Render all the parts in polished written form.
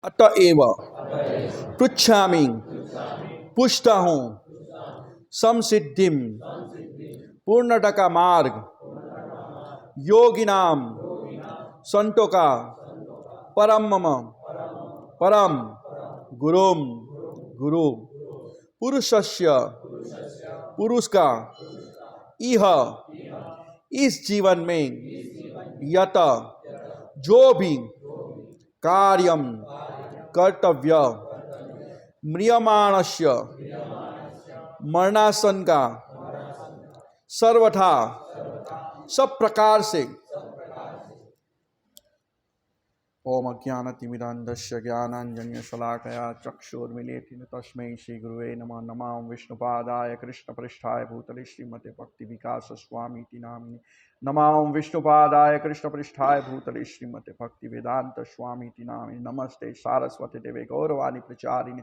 अतएव पृच्छामि पूछता हूँ समसिद्धिम पूर्णता का मार्ग योगिनाम संतों का परम परम गुरुम गुरु पुरुषस्य पुरुष का इह इस जीवन में यत जो भी कार्यम कर्तव्य म्रियमाणस्य मरणासन का सर्वथा सब प्रकार से ओम अज्ञानतिमिरान्धस्य ज्ञानाञ्जनशलाकया चक्षुर्मिलितं तस्मै श्रीगुरुवे नमः। नमः विष्णुपादाय कृष्णपृष्ठाय भूतले श्रीमते भक्तिविकासस्वामीति नामिने। नमः विष्णुपादाय कृष्णपृष्ठाय भूतले श्रीमते भक्तिवेदान्तस्वामीति नामिने। नमस्ते सारस्वती देवे गौरवाणी प्रचारिणे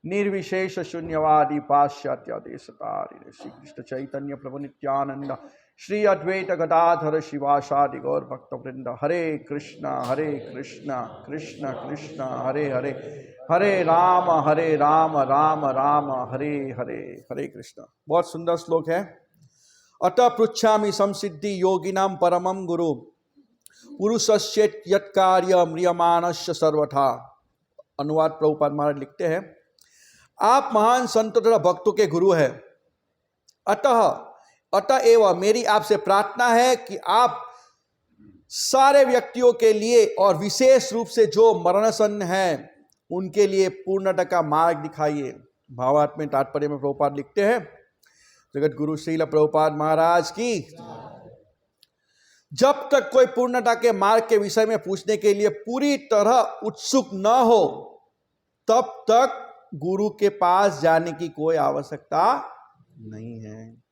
निर्विशेष शून्यवादी पाश्चात्य देशतारिणे। श्री कृष्ण चैतन्य प्रभु नित्यानंद श्री अद्वैत गदाधर शिवासादि गौर भक्त वृंद। हरे कृष्ण कृष्ण कृष्ण हरे हरे, हरे राम राम राम हरे हरे, हरे कृष्ण। बहुत सुंदर श्लोक है। अतः पृच्छामि संसिद्धि योगिनाम परमं गुरु पुरुषस्य यत्कार्य म्रियमाणस्य सर्वथा। अनुवाद प्रभुपाद महाराज लिखते हैं, आप महान संतों तथा भक्तों के गुरु हैं। अतएव मेरी आपसे प्रार्थना है कि आप सारे व्यक्तियों के लिए और विशेष रूप से जो मरणासन्न हैं उनके लिए पूर्णता का मार्ग दिखाइए। भावार्थ में तात्पर्य में प्रभुपाद लिखते हैं, जगत गुरु श्रील प्रभुपाद महाराज की। जब तक कोई पूर्णता के मार्ग के विषय में पूछने के लिए पूरी तरह उत्सुक न हो तब तक गुरु के पास जाने की कोई आवश्यकता नहीं है।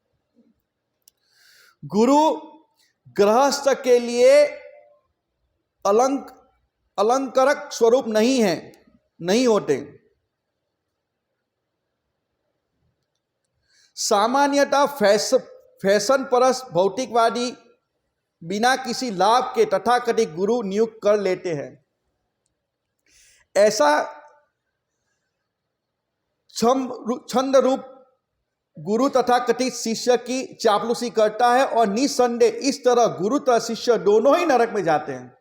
गुरु गृहस्थ के लिए अलंकारक स्वरूप नहीं होते। सामान्यतः फैशन परस भौतिकवादी बिना किसी लाभ के तथाकथित गुरु नियुक्त कर लेते हैं। ऐसा छंद रूप गुरु तथा कथित शिष्य की चापलूसी करता है और निसंदेह इस तरह गुरु तथा शिष्य दोनों ही नरक में जाते हैं।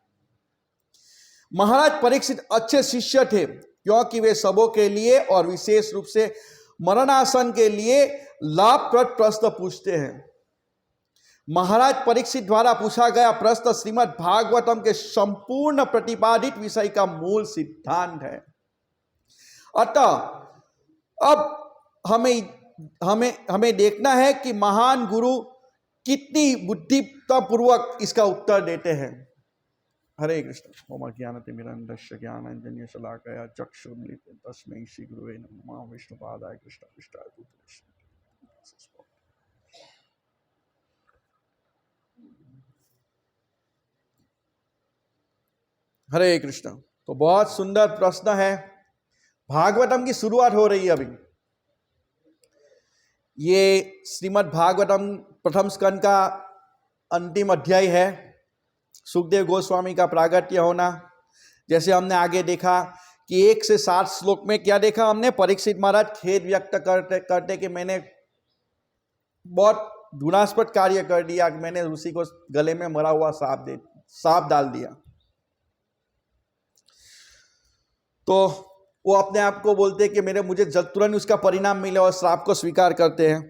महाराज परीक्षित अच्छे शिष्य थे क्योंकि वे सबों के लिए और विशेष रूप से मरणासन के लिए लाभप्रद प्रश्न पूछते हैं। महाराज परीक्षित द्वारा पूछा गया प्रश्न श्रीमद् भागवतम के संपूर्ण प्रतिपादित विषय का मूल सिद्धांत है। अतः अब हमें देखना है कि महान गुरु कितनी बुद्धितापूर्वक इसका उत्तर देते हैं। हरे कृष्ण। ओम ज्ञानतिमिरान्धस्य ज्ञानाञ्जनशलाकया चक्षुर्मिलितं तस्मै श्रीगुरुवे नमः। विष्णुपादाय कृष्णपृष्ठाय भूतले श्रीमते। हरे कृष्ण। तो बहुत सुंदर प्रश्न है। भागवतम की शुरुआत हो रही है अभी। ये श्रीमद् भागवतम प्रथम स्कंद का अंतिम अध्याय है। सुखदेव गोस्वामी का प्रागट्य होना। जैसे हमने आगे देखा कि 1 से 7 श्लोक में क्या देखा हमने, परीक्षित महाराज खेद व्यक्त करते कि मैंने बहुत घृणास्पद कार्य कर दिया, मैंने ऋषि को गले में मरा हुआ सांप डाल दिया। तो वो अपने आप को बोलते हैं कि मुझे तुरंत उसका परिणाम मिले और श्राप को स्वीकार करते हैं।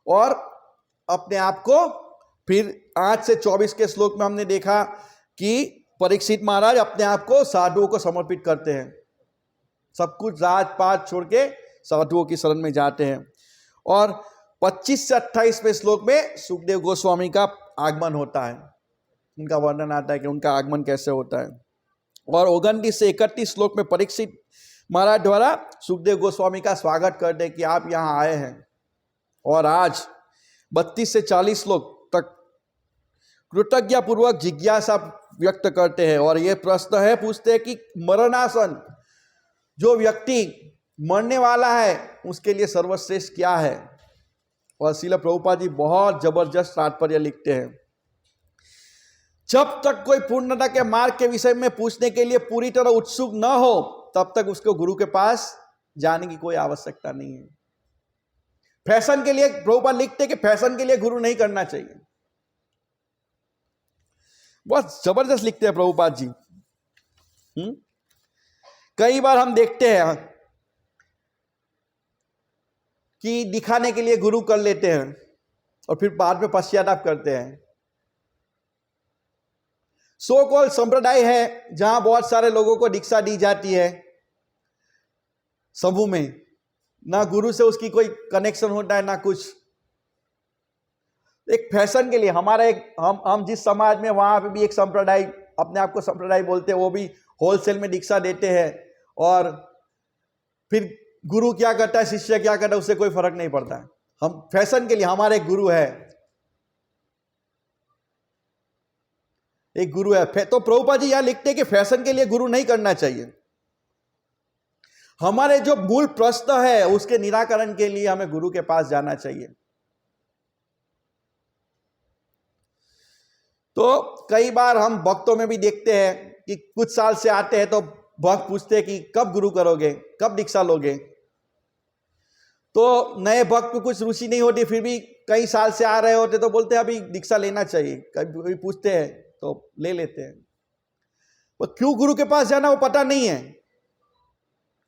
और अपने आप को फिर 8 से 24 के श्लोक में हमने देखा कि परीक्षित महाराज अपने आप को साधुओं को समर्पित करते हैं। सब कुछ राज पात छोड़ के साधुओं की शरण में जाते हैं। और 25 से 28वें श्लोक में सुखदेव गोस्वामी का आगमन होता है। उनका वर्णन आता है कि उनका आगमन कैसे होता है। और 29 से 31 श्लोक में परीक्षित महाराज द्वारा सुखदेव गोस्वामी का स्वागत करते कि आप यहाँ आए हैं। और आज 32 से 40 श्लोक तक कृतज्ञता पूर्वक जिज्ञासा व्यक्त करते हैं। और ये प्रश्न है, पूछते हैं कि मरणासन, जो व्यक्ति मरने वाला है उसके लिए सर्वश्रेष्ठ क्या है। और श्रील प्रभुपाद जी बहुत जबरदस्त तात्पर्य लिखते हैं। जब तक कोई पूर्णता के मार्ग के विषय में पूछने के लिए पूरी तरह उत्सुक न हो तब तक उसको गुरु के पास जाने की कोई आवश्यकता नहीं है। फैशन के लिए प्रभुपाद लिखते कि फैशन के लिए गुरु नहीं करना चाहिए। बहुत जबरदस्त लिखते हैं प्रभुपाद जी। कई बार हम देखते हैं कि दिखाने के लिए गुरु कर लेते हैं और फिर बाद में पश्चाताप करते हैं। सो कॉल्ड संप्रदाय है जहां बहुत सारे लोगों को दीक्षा दी जाती है समूह में, ना गुरु से उसकी कोई कनेक्शन होता है ना कुछ। एक फैशन के लिए हमारा एक हम जिस समाज में वहां पे भी एक संप्रदाय, अपने आप को संप्रदाय बोलते हैं, वो भी होलसेल में दीक्षा देते हैं और फिर गुरु क्या करता है शिष्य क्या करता है उससे कोई फर्क नहीं पड़ता है। हम फैशन के लिए, हमारा एक गुरु है, एक गुरु है। तो प्रभुपाद जी यहां लिखते हैं कि फैशन के लिए गुरु नहीं करना चाहिए। हमारे जो मूल प्रश्न है उसके निराकरण के लिए हमें गुरु के पास जाना चाहिए। तो कई बार हम भक्तों में भी देखते हैं कि कुछ साल से आते हैं तो भक्त पूछते हैं कि कब गुरु करोगे, कब दीक्षा लोगे। तो नए भक्त को कुछ रुचि नहीं होती, फिर भी कई साल से आ रहे होते तो बोलते हैं अभी दीक्षा लेना चाहिए। कभी पूछते हैं तो ले लेते हैं। वो क्यों गुरु के पास जाना वो पता नहीं है,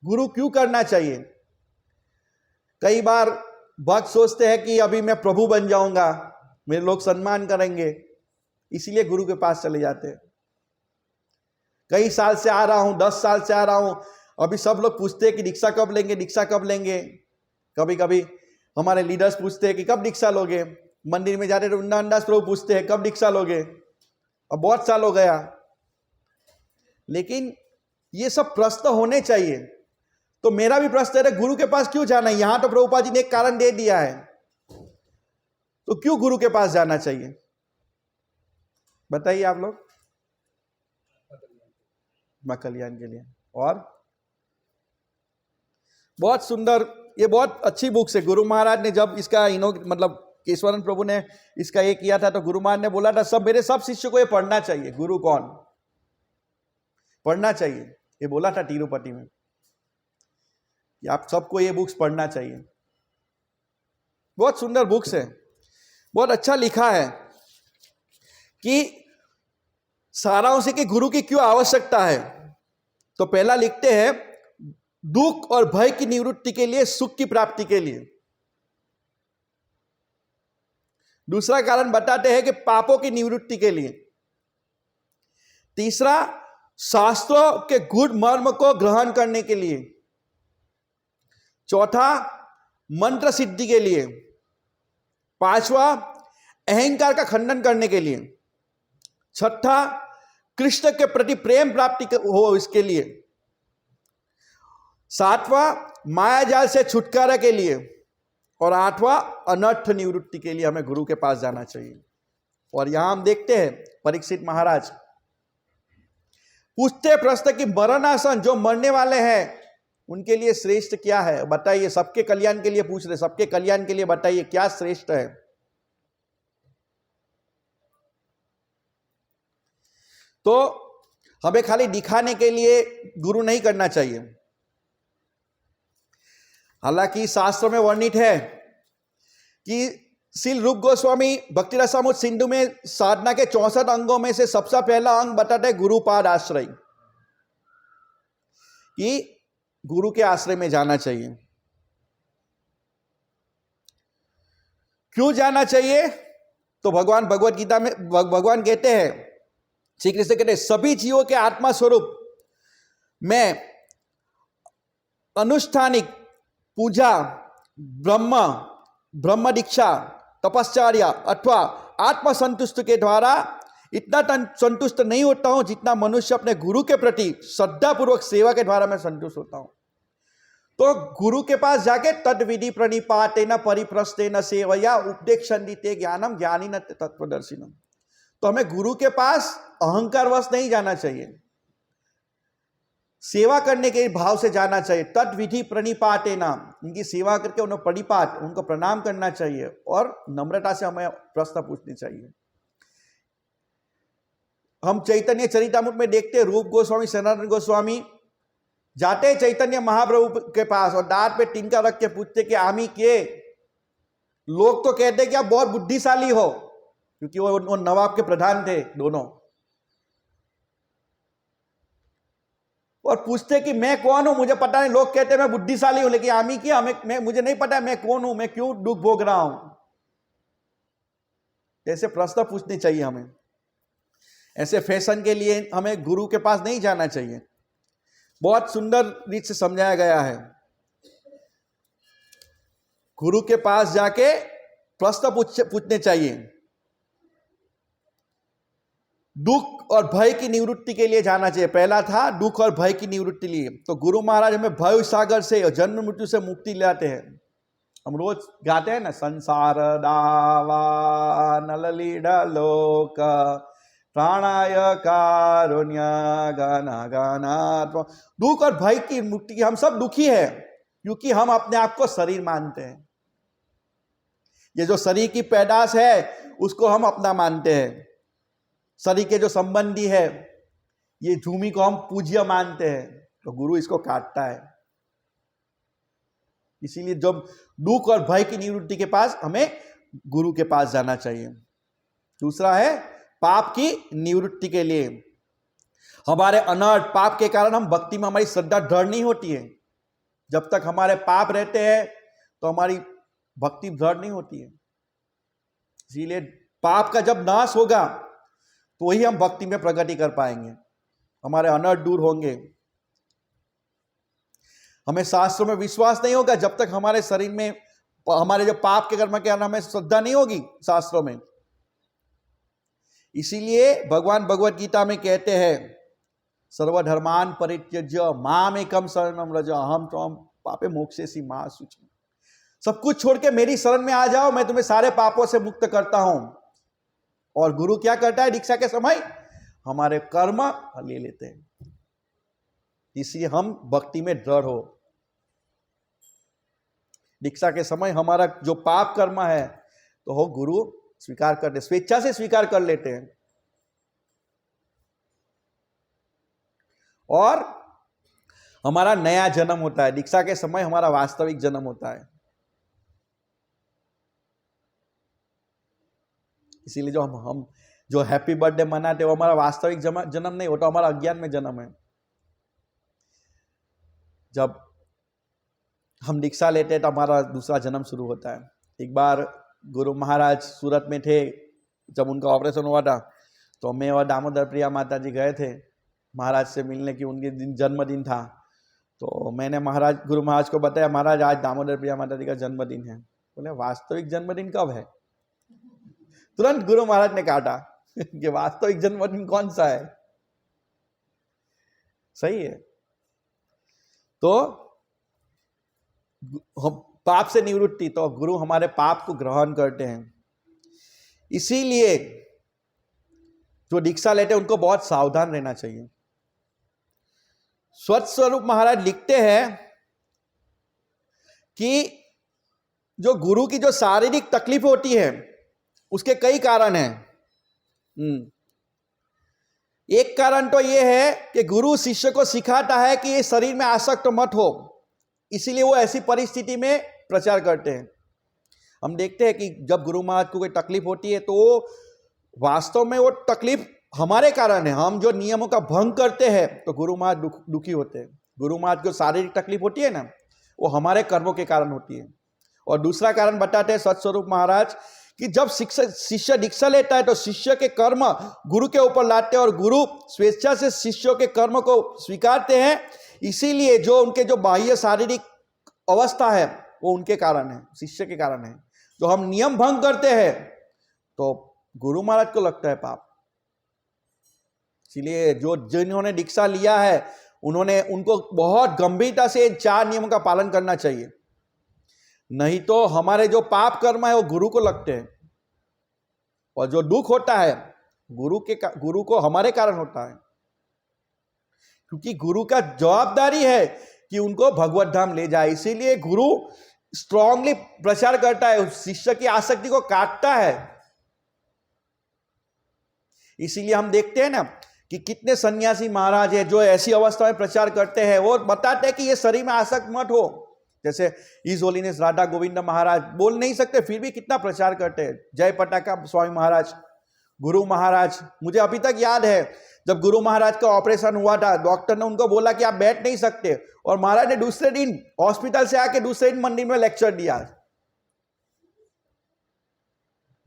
गुरु क्यों करना चाहिए। कई बार भक्त सोचते हैं कि अभी मैं प्रभु बन जाऊंगा, मेरे लोग सम्मान करेंगे, इसीलिए गुरु के पास चले जाते हैं। कई साल से आ रहा हूं, 10 साल से आ रहा हूं, अभी सब लोग पूछते हैं कि दीक्षा कब लेंगे, दीक्षा कब लेंगे। कभी कभी हमारे लीडर्स पूछते हैं कि कब दीक्षा लोगे। मंदिर में जाते तो वृंदावन प्रभु पूछते हैं कब दीक्षा लोगे। अब बहुत साल हो गया, लेकिन ये सब प्रश्न होने चाहिए। तो मेरा भी प्रश्न है गुरु के पास क्यों जाना है। यहां तो प्रभुपाद जी ने एक कारण दे दिया है, तो क्यों गुरु के पास जाना चाहिए बताइए आप लोग। कल्याण के लिए। और बहुत सुंदर, ये बहुत अच्छी बुक है। गुरु महाराज ने जब इसका मतलब केशवानंद प्रभु ने इसका ये किया था तो गुरु महाराज ने बोला था मेरे सब शिष्यों को ये पढ़ना चाहिए। गुरु कौन पढ़ना चाहिए, ये बोला था तिरुपति में कि आप सबको ये बुक्स पढ़ना चाहिए। बहुत सुंदर बुक्स है, बहुत अच्छा लिखा है कि सारांश कि गुरु की क्यों आवश्यकता है। तो पहला लिखते हैं दुख और भय की निवृत्ति के लिए, सुख की प्राप्ति के लिए। दूसरा कारण बताते हैं कि पापों की निवृत्ति के लिए। तीसरा शास्त्रों के गूढ़ मर्म को ग्रहण करने के लिए। चौथा मंत्र सिद्धि के लिए। पांचवा अहंकार का खंडन करने के लिए। छठा कृष्ण के प्रति प्रेम प्राप्ति हो इसके लिए। सातवां मायाजाल से छुटकारा के लिए। और आठवां अनर्थ निवृत्ति के लिए हमें गुरु के पास जाना चाहिए। और यहां हम देखते हैं परीक्षित महाराज पूछते प्रश्न कि मरणासन जो मरने वाले हैं उनके लिए श्रेष्ठ क्या है बताइए। सबके कल्याण के लिए पूछ रहे, सबके कल्याण के लिए बताइए क्या श्रेष्ठ है। तो हमें खाली दिखाने के लिए गुरु नहीं करना चाहिए। हालांकि शास्त्र में वर्णित है कि श्रील रूप गोस्वामी भक्ति रसामृत सिंधु में साधना के 64 अंगों में से सबसे पहला अंग बताते गुरुपाद आश्रय, कि गुरु के आश्रय में जाना चाहिए। क्यों जाना चाहिए। तो भगवान भगवत गीता में भगवान कहते हैं, श्री कृष्ण कहते हैं सभी जीवों के आत्मा स्वरूप में अनुष्ठानिक पूजा, ब्रह्म दीक्षा, तपश्चर्या अथवा आत्मसंतुष्ट के द्वारा इतना संतुष्ट नहीं होता हूं जितना मनुष्य अपने गुरु के प्रति श्रद्धापूर्वक सेवा के द्वारा मैं संतुष्ट होता हूं। तो गुरु के पास जाके तद विधि प्रणिपातेन परिप्रस्थेन सेवया उपदेक्षन्दिते ज्ञानम ज्ञानिन तत्वदर्शिनम। तो हमें गुरु के पास अहंकारवश नहीं जाना चाहिए, सेवा करने के भाव से जाना चाहिए। तद विधि प्रणिपातेन, उनकी सेवा करके उन्हें परिपात, उनको प्रणाम करना चाहिए और नम्रता से हमें प्रश्न पूछने चाहिए। हम चैतन्य चरितामृत में देखते हैं रूप गोस्वामी सनातन गोस्वामी जाते चैतन्य महाप्रभु के पास और दांत पे टिनका रख के पूछते कि आमी के, लोग तो कहते कि आप बहुत बुद्धिशाली हो, क्योंकि वो नवाब के प्रधान थे दोनों, और पूछते कि मैं कौन हूं, मुझे पता नहीं, लोग कहते मैं बुद्धिशाली हूं, लेकिन आमी क्या, मैं मुझे नहीं पता मैं कौन हूं, मैं क्यों दुख भोग रहा हूं। ऐसे प्रश्न पूछने चाहिए हमें। ऐसे फैशन के लिए हमें गुरु के पास नहीं जाना चाहिए। बहुत सुंदर रीत से समझाया गया है। गुरु के पास जाके प्रश्न पूछने चाहिए। दुख और भय की निवृत्ति के लिए जाना चाहिए। पहला था दुख और भय की निवृत्ति लिए, तो गुरु महाराज हमें भय सागर से और जन्म मृत्यु से मुक्ति लाते हैं। हम रोज गाते हैं ना, संसार दावा नललीडा लोक प्राणाय कारुण्य गाना गाना। दुख और भय की मुक्ति, हम सब दुखी है क्योंकि हम अपने आप को शरीर मानते हैं। ये जो शरीर की पैदाश है उसको हम अपना मानते हैं। शरीर के जो संबंधी है, ये भूमि को हम पूज्य मानते हैं, तो गुरु इसको काटता है। इसीलिए जब दुख और भय की निवृत्ति के पास हमें गुरु के पास जाना चाहिए। दूसरा है पाप की निवृत्ति के लिए। हमारे अनर्थ पाप के कारण हम भक्ति में हमारी श्रद्धा दृढ़ नहीं होती है। जब तक हमारे पाप रहते हैं तो हमारी भक्ति दृढ़ नहीं होती है। इसीलिए पाप का जब नाश होगा तो ही हम भक्ति में प्रगति कर पाएंगे, हमारे अनर्थ दूर होंगे। हमें शास्त्रों में विश्वास नहीं होगा जब तक हमारे शरीर में हमारे जो पाप के कर्म के कारण हमें श्रद्धा नहीं होगी शास्त्रों में। इसीलिए भगवान भगवत गीता में कहते हैं सर्वधर्मान परित्यज्य माम एकम शरणम व्रज अहम त्वं पापे मोक्षयसि मा शुचि। सब कुछ छोड़ के मेरी शरण में आ जाओ, मैं तुम्हें सारे पापों से मुक्त करता हूं। और गुरु क्या करता है? दीक्षा के समय हमारे कर्म ले लेते हैं, इसलिए हम भक्ति में दृढ़ हो। दीक्षा के समय हमारा जो पाप कर्म है तो हो गुरु स्वीकार करते, स्वेच्छा से स्वीकार कर लेते हैं। और हमारा नया जन्म होता है। दीक्षा के समय हमारा वास्तविक जन्म होता है। इसीलिए जो हम जो हैप्पी बर्थडे मनाते हैं वो हमारा वास्तविक जन्म नहीं होता, हमारा अज्ञान में जन्म है। जब हम दीक्षा लेते हैं तो हमारा दूसरा जन्म शुरू होता है। एक बार गुरु महाराज सूरत में थे, जब उनका ऑपरेशन हुआ था तो मैं और दामोदर प्रिया माता जी गए थे महाराज से मिलने की, उनके दिन जन्मदिन था। तो मैंने गुरु महाराज को बताया, महाराज आज दामोदर प्रिया माता जी का जन्मदिन है। बोले वास्तविक जन्मदिन कब है? तुरंत गुरु महाराज ने काटा कि वास्तविक जन्मदिन कौन सा है। सही है। तो हम पाप से निवृत्ति, तो गुरु हमारे पाप को ग्रहण करते हैं। इसीलिए जो दीक्षा लेते हैं उनको बहुत सावधान रहना चाहिए। स्वच्छ स्वरूप महाराज लिखते हैं कि जो गुरु की जो शारीरिक तकलीफ होती है उसके कई कारण हैं। एक कारण तो यह है कि गुरु शिष्य को सिखाता है कि ये शरीर में आसक्त मत हो, इसीलिए वो ऐसी परिस्थिति में प्रचार करते हैं। हम देखते हैं कि जब गुरु महाराज को कोई तकलीफ होती है तो वास्तव में वो तकलीफ हमारे कारण है। हम जो नियमों का भंग करते हैं तो गुरु महाराज दुखी होते हैं। गुरु महाराज को शारीरिक तकलीफ होती है ना, वो हमारे कर्मों के कारण होती है। और दूसरा कारण बताते हैं सत्स्वरूप महाराज कि जब शिष्य दीक्षा लेता है तो शिष्य के कर्म गुरु के ऊपर लाते हैं और गुरु स्वेच्छा से शिष्यों के कर्म को स्वीकारते हैं। इसीलिए जो उनके जो बाह्य शारीरिक अवस्था है वो उनके कारण है, शिष्य के कारण है। जो हम नियम भंग करते हैं तो गुरु महाराज को लगता है पाप। इसलिए जिन्होंने दीक्षा लिया है उनको बहुत गंभीरता से 4 नियमों का पालन करना चाहिए, नहीं तो हमारे जो पाप कर्म है वो गुरु को लगते हैं। और जो दुख होता है गुरु को हमारे कारण होता है, क्योंकि गुरु का जवाबदारी है कि उनको भगवत धाम ले जाए। इसीलिए गुरु स्ट्रांगली प्रचार करता है, शिष्य की आसक्ति को काटता है। इसीलिए हम देखते हैं ना कि कितने सन्यासी महाराज है जो ऐसी अवस्था में प्रचार करते हैं, वो बताते हैं कि ये शरीर में आसक्त मत हो। जैसे इज होलीनेस राधा गोविंद महाराज बोल नहीं सकते, फिर भी कितना प्रचार करते हैं। जय पटाका स्वामी महाराज, गुरु महाराज, मुझे अभी तक याद है जब गुरु महाराज का ऑपरेशन हुआ था, डॉक्टर ने उनको बोला कि आप बैठ नहीं सकते, और महाराज ने दूसरे दिन हॉस्पिटल से आके दूसरे दिन मंदिर में लेक्चर दिया।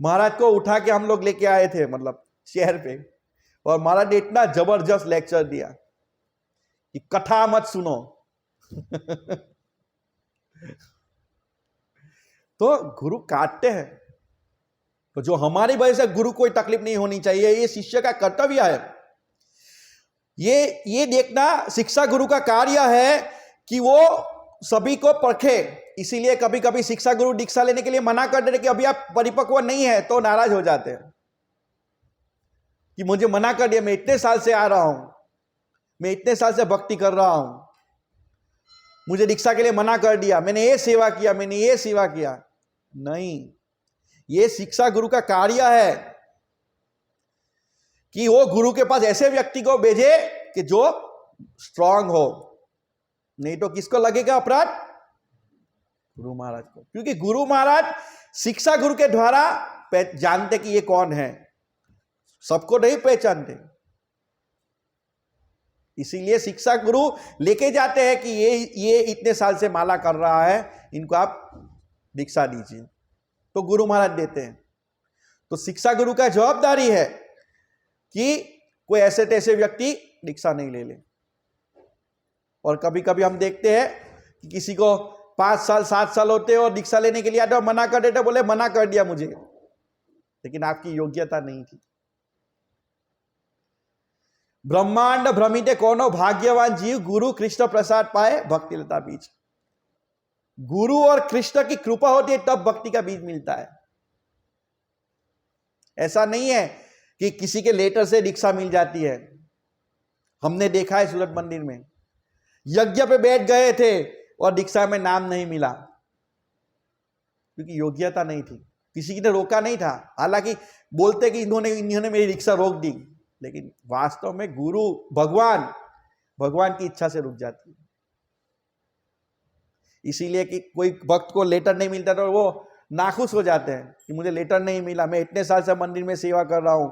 महाराज को उठा के हम लोग लेके आए थे, मतलब शहर पे, और महाराज ने इतना जबरदस्त लेक्चर दिया कि कथा मत सुनो। तो गुरु काटते हैं, तो जो हमारी वजह से गुरु कोई तकलीफ नहीं होनी चाहिए, ये शिष्य का कर्तव्य है। ये देखना शिक्षा गुरु का कार्य है कि वो सभी को परखे। इसीलिए कभी कभी शिक्षा गुरु दीक्षा लेने के लिए मना कर देते कि अभी आप परिपक्व नहीं है, तो नाराज हो जाते हैं कि मुझे मना कर दिया, मैं इतने साल से आ रहा हूं, मैं इतने साल से भक्ति कर रहा हूं, मुझे दीक्षा के लिए मना कर दिया, मैंने ये सेवा किया, मैंने ये सेवा किया। नहीं, ये शिक्षा गुरु का कार्य है कि वो गुरु के पास ऐसे व्यक्ति को भेजे कि जो स्ट्रांग हो, नहीं तो किसको लगेगा अपराध? गुरु महाराज को, क्योंकि गुरु महाराज शिक्षा गुरु के द्वारा जानते कि ये कौन है, सबको नहीं पहचानते। इसीलिए शिक्षा गुरु लेके जाते हैं कि ये इतने साल से माला कर रहा है, इनको आप दीक्षा दीजिए, तो गुरु महाराज देते हैं। तो शिक्षा गुरु का जवाबदारी है कि कोई ऐसे तैसे व्यक्ति दीक्षा नहीं ले ले। और कभी कभी हम देखते हैं कि किसी को 5 साल 7 साल होते हैं और दीक्षा लेने के लिए आते, मना कर देते, बोले मना कर दिया मुझे, लेकिन आपकी योग्यता नहीं थी। ब्रह्मांड भ्रमिते कोनो भाग्यवान जीव, गुरु कृष्ण प्रसाद पाए भक्ति लता बीज। गुरु और कृष्ण की कृपा होती है तब भक्ति का बीज मिलता है। ऐसा नहीं है कि किसी के लेटर से दीक्षा मिल जाती है। हमने देखा है सूरत मंदिर में, यज्ञ पे बैठ गए थे और दीक्षा में नाम नहीं मिला, क्योंकि योग्यता नहीं थी, किसी ने रोका नहीं था। हालांकि बोलते कि इन्होंने मेरी दीक्षा रोक दी, लेकिन वास्तव में गुरु भगवान की इच्छा से रुक जाती है। इसीलिए कि कोई भक्त को लेटर नहीं मिलता तो वो नाखुश हो जाते हैं कि मुझे लेटर नहीं मिला, मैं इतने साल से मंदिर में सेवा कर रहा हूं,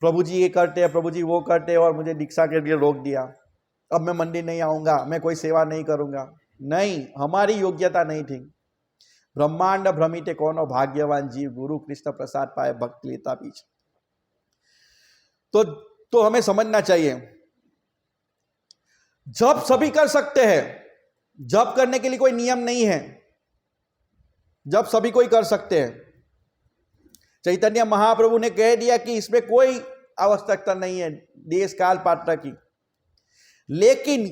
प्रभु जी ये करते हैं, प्रभु जी वो करते हैं, और मुझे दीक्षा के लिए रोक दिया, अब मैं मंदिर नहीं आऊंगा, मैं कोई सेवा नहीं करूंगा। नहीं, हमारी योग्यता नहीं थी। ब्रह्मांड भ्रमिते कोनो भाग्यवान जीव, गुरु कृष्ण प्रसाद पाए भक्ति लेता बीज। तो हमें समझना चाहिए, जप सभी कर सकते हैं, जप करने के लिए कोई नियम नहीं है, जप सभी कोई कर सकते हैं। चैतन्य महाप्रभु ने कह दिया कि इसमें कोई आवश्यकता नहीं है देश काल पात्र की, लेकिन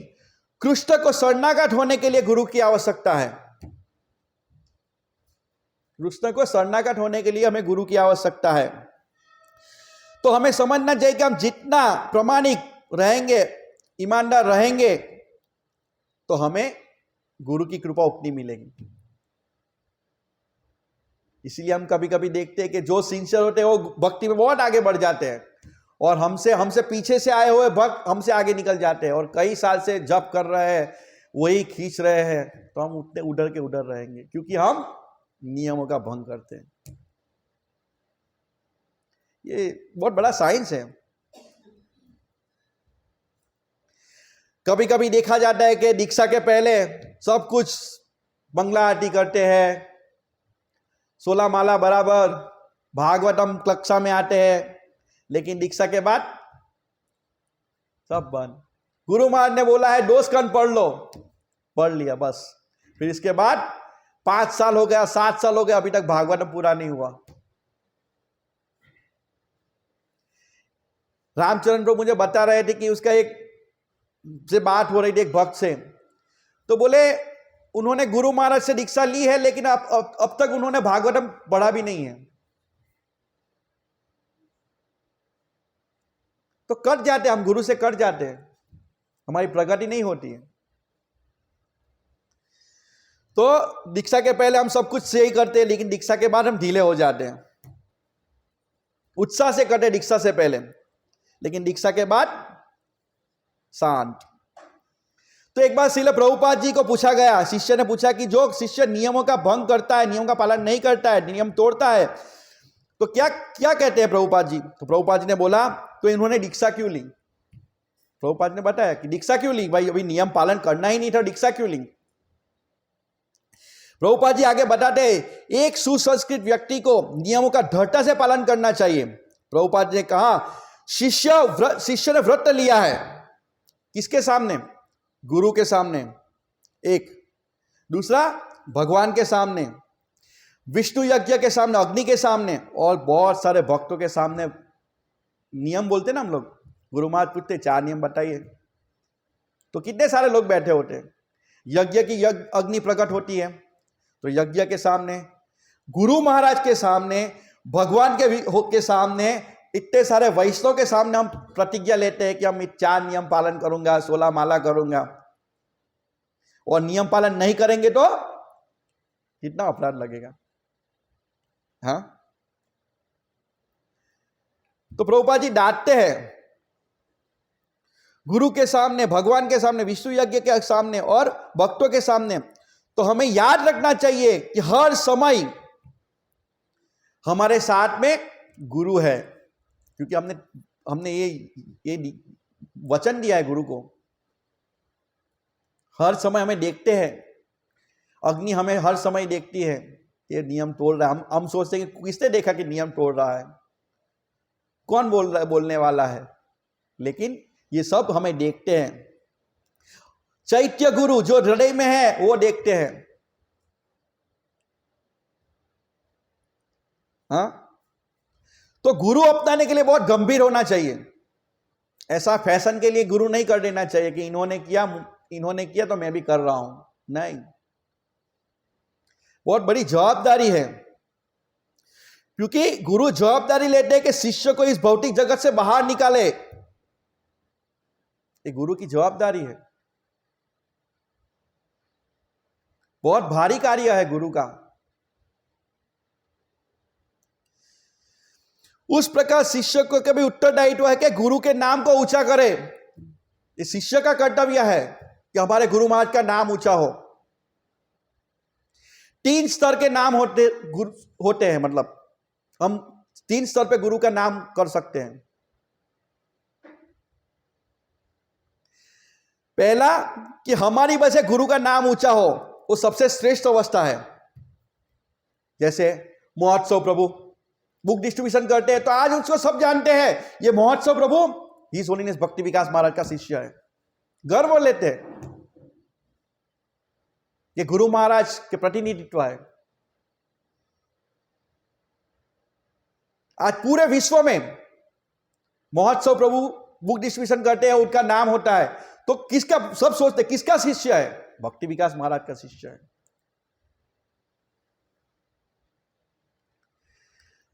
कृष्ण को शरणागत होने के लिए गुरु की आवश्यकता है। कृष्ण को शरणागत होने के लिए हमें गुरु की आवश्यकता है। तो हमें समझना चाहिए कि हम जितना प्रामाणिक रहेंगे, ईमानदार रहेंगे, तो हमें गुरु की कृपा उतनी मिलेगी। इसीलिए हम कभी कभी देखते हैं कि जो सिंसियर होते हैं वो भक्ति में बहुत आगे बढ़ जाते हैं, और हमसे पीछे से आए हुए भक्त हमसे आगे निकल जाते हैं, और कई साल से जप कर रहे हैं, वही खींच रहे हैं, तो हम उतने उधर के उधर रहेंगे, क्योंकि हम नियमों का भंग करते हैं। ये बहुत बड़ा साइंस है। कभी कभी देखा जाता है कि दीक्षा के पहले सब कुछ मंगला आरती करते हैं, 16 माला बराबर, भागवतम कक्षा में आते हैं, लेकिन दीक्षा के बाद सब बंद। गुरु महाराज ने बोला है 2 स्कंद पढ़ लो, पढ़ लिया बस, फिर इसके बाद 5 साल हो गया, 7 साल हो गया, अभी तक भागवतम पूरा नहीं हुआ। रामचरण प्रभु मुझे बता रहे थे कि उसका एक से बात हो रही थी एक भक्त से, तो बोले उन्होंने गुरु महाराज से दीक्षा ली है, लेकिन अब तक उन्होंने भागवतम पढ़ा भी नहीं है। तो कट जाते, हम गुरु से कट जाते हैं, हमारी प्रगति नहीं होती है। तो दीक्षा के पहले हम सब कुछ सही करते हैं, लेकिन दीक्षा के बाद हम ढीले हो जाते हैं। उत्साह से कटे दीक्षा से पहले, लेकिन दीक्षा के बाद शांत। तो एक बार श्रील प्रभुपाद जी को पूछा गया, शिष्य ने पूछा कि जो शिष्य नियमों का भंग करता है, नियम का पालन नहीं करता है, नियम तोड़ता है, तो क्या क्या कहते हैं प्रभुपाद जी? तो प्रभुपाद जी ने बोला, तो इन्होंने दीक्षा क्यों ली? प्रभुपाद ने बताया कि दीक्षा क्यों ली भाई, अभी नियम पालन करना ही नहीं था, दीक्षा क्यों ली? प्रभुपाद जी आगे बताते हैं, एक सुसंस्कृत व्यक्ति को नियमों का दृढ़ता से पालन करना चाहिए। प्रभुपाद जी ने कहा, शिष्य ने व्रत लिया है, किसके सामने? गुरु के सामने, एक। दूसरा, भगवान के सामने, विष्णु यज्ञ के सामने, अग्नि के सामने, और बहुत सारे भक्तों के सामने। नियम बोलते ना हम लोग, गुरु महाराज पूछते 4 नियम बताइए, तो कितने सारे लोग बैठे होते हैं। यज्ञ की अग्नि प्रकट होती है, तो यज्ञ के सामने, गुरु महाराज के सामने, भगवान के सामने, इतने सारे वैष्णव के सामने हम प्रतिज्ञा लेते हैं कि हम 4 नियम पालन करूंगा, 16 माला करूंगा, और नियम पालन नहीं करेंगे तो कितना अपराध लगेगा। हाँ, तो प्रभुपाद जी डांटते हैं, गुरु के सामने, भगवान के सामने, विष्णु यज्ञ के सामने और भक्तों के सामने। तो हमें याद रखना चाहिए कि हर समय हमारे साथ में गुरु है, क्योंकि हमने ये वचन दिया है गुरु को। हर समय हमें देखते हैं, अग्नि हमें हर समय देखती है, ये नियम तोड़ रहा है। हम सोचते हैं कि किसने देखा कि नियम तोड़ रहा है, कौन बोल रहा है, बोलने वाला है, लेकिन ये सब हमें देखते हैं। चैत्य गुरु जो हृदय में है वो देखते हैं। हाँ, तो गुरु अपनाने के लिए बहुत गंभीर होना चाहिए। ऐसा फैशन के लिए गुरु नहीं कर देना चाहिए कि इन्होंने किया तो मैं भी कर रहा हूं, नहीं। बहुत बड़ी जवाबदारी है, क्योंकि गुरु जवाबदारी लेते हैं कि शिष्य को इस भौतिक जगत से बाहर निकाले। ये गुरु की जवाबदारी है, बहुत भारी कार्य है गुरु का। उस प्रकार शिष्य को कभी उत्तरदायित्व है कि गुरु के नाम को ऊंचा करे। ये शिष्य का कर्तव्य है कि हमारे गुरु महाराज का नाम ऊंचा हो। 3 स्तर के नाम होते हैं, मतलब हम 3 स्तर पे गुरु का नाम कर सकते हैं। पहला कि हमारी वजह से गुरु का नाम ऊंचा हो, वो सबसे श्रेष्ठ अवस्था है। जैसे महोत्सव प्रभु बुक डिस्ट्रीब्यूशन करते हैं, तो आज उसको सब जानते हैं, ये महोत्सव प्रभु ही होलीनेस भक्ति विकास महाराज का शिष्य है, गर्व लेते हैं, ये गुरु महाराज के प्रतिनिधित्व है। आज पूरे विश्व में महोत्सव प्रभु बुक डिस्ट्रीब्यूशन करते हैं, उनका नाम होता है, तो किसका, सब सोचते किसका शिष्य है? भक्ति विकास महाराज का शिष्य है।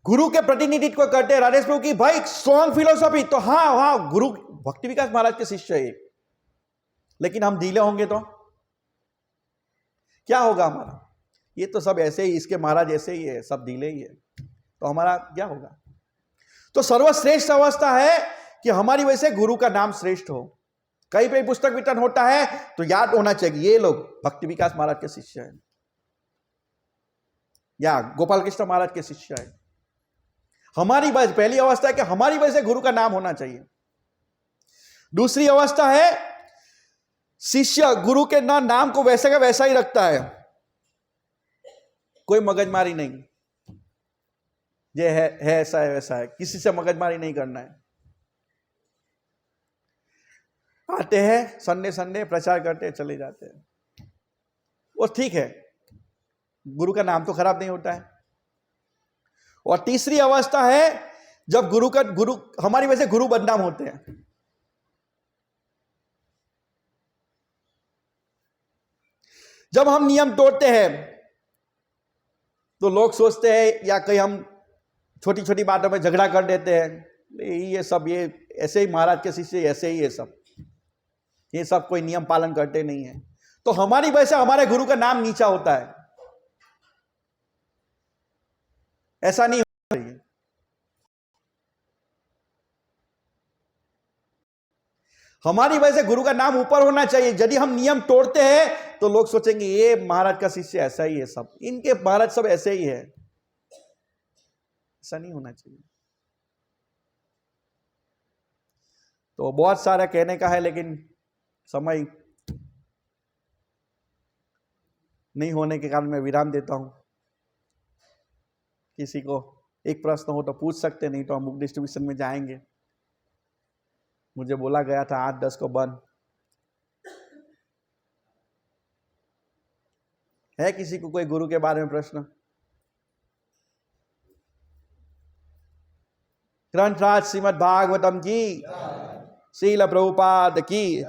गुरु के प्रतिनिधित्व करते हैं राजेश प्रभु की भाई स्ट्रॉन्ग फिलोसॉफी, तो हाँ गुरु भक्ति विकास महाराज के शिष्य है। लेकिन हम ढीले होंगे तो क्या होगा हमारा? ये तो सब ऐसे ही, इसके महाराज ऐसे ही है, सब ढीले ही है, तो हमारा क्या होगा? तो सर्वश्रेष्ठ अवस्था है कि हमारी वजह से गुरु का नाम श्रेष्ठ हो। कहीं पे पुस्तक वितरण होता है तो याद होना चाहिए ये लोग भक्ति विकास महाराज के शिष्य हैं या गोपाल कृष्ण महाराज के शिष्य हैं। हमारी वजह, पहली अवस्था है कि हमारी वजह से गुरु का नाम होना चाहिए। दूसरी अवस्था है शिष्य गुरु के नाम को वैसे का वैसा ही रखता है, कोई मगजमारी नहीं, ये है ऐसा है वैसा है, किसी से मगजमारी नहीं करना है। आते हैं संडे प्रचार करते चले जाते हैं, वो ठीक है, गुरु का नाम तो खराब नहीं होता है। और तीसरी अवस्था है जब गुरु हमारी वजह से गुरु बदनाम होते हैं। जब हम नियम तोड़ते हैं तो लोग सोचते हैं या कहीं हम छोटी छोटी बातों में झगड़ा कर देते हैं, ये सब ये ऐसे ही महाराज के शिष्य ऐसे ही, ये सब कोई नियम पालन करते नहीं है, तो हमारी वजह से हमारे गुरु का नाम नीचा होता है। ऐसा नहीं होना चाहिए। हमारी वजह से गुरु का नाम ऊपर होना चाहिए। यदि हम नियम तोड़ते हैं तो लोग सोचेंगे ये महाराज का शिष्य ऐसा ही है, सब इनके महाराज सब ऐसे ही है। ऐसा नहीं होना चाहिए। तो बहुत सारा कहने का है, लेकिन समय नहीं होने के कारण मैं विराम देता हूं। किसी को एक प्रश्न हो तो पूछ सकते, नहीं तो हम बुक डिस्ट्रीब्यूशन में जाएंगे। मुझे बोला गया था 8-10 को बंद है। किसी को कोई गुरु के बारे में प्रश्न? ग्रंथराज श्रीमद् भागवतम की, श्रील प्रभुपाद की।